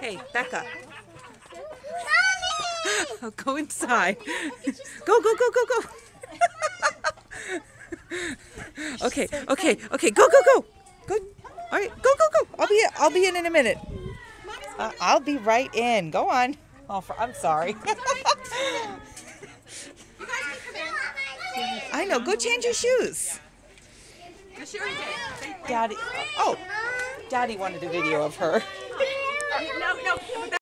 Hey, back up. Go inside. Go, go, go, go, go. Okay, okay, okay. Go, go, go. Go. All right, go, go, go. I'll be in a minute. I'll be right in. Go on. Oh, I'm sorry. I know. Go change your shoes. Daddy. Oh, Daddy wanted a video of her. No, no.